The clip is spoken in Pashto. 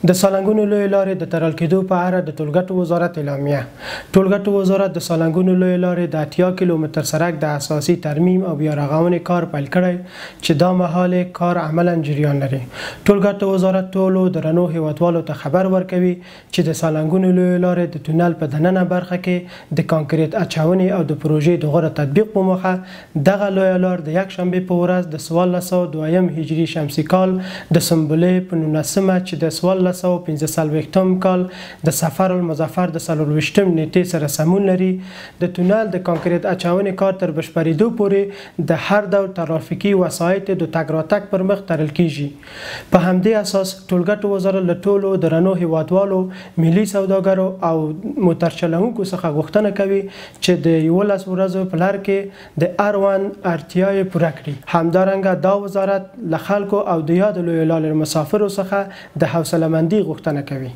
د سالنګونو لوی لارې د تړل کېدو په اړه د ټولګټو وزارت اعلامیه. ټولګټو وزارت د سالنګونو لوی لارې د 80 کیلومتر سرک د اساسي ترمیم او بیا رغونې کار پیل کړی چې دا مهال کار عملاً جریان لري. ټولګټو وزارت ټولو درنو هیوادوالو ته خبر ورکوي چې د سالنګونو لوی لارې د تونل په دننه برخه کې د کانکریټ اچونې او د پروژې د غوره تطبیق په موخه دغه لوی لار د یک شنبه په ورځ د 1402 هجري شمسي کال د سنبلې په 19مه چې د 1445 کال د سفر المظفر د 24 نیټې سره سمون لري. د تونل د کانکریټ اچونې کار تر بشپړېدو پورې د هر ډول ترافیکي وسایطو د تګ راتګ پر مخ تړل کیږي. په همدې اساس ټولګټو وزارت له ټولو درنو هیوادوالو، ملي سوداګرو او موټر چلوونکو څخه غوښتنه کوي چې د 11 ورځو په لار کې د اړوند اړتیاوې پوره کړي. همدارنګه دا وزارت له خلکو او د یاد لوی لارې مسافرو څخه د حوصله مندي غوښتنه کوي.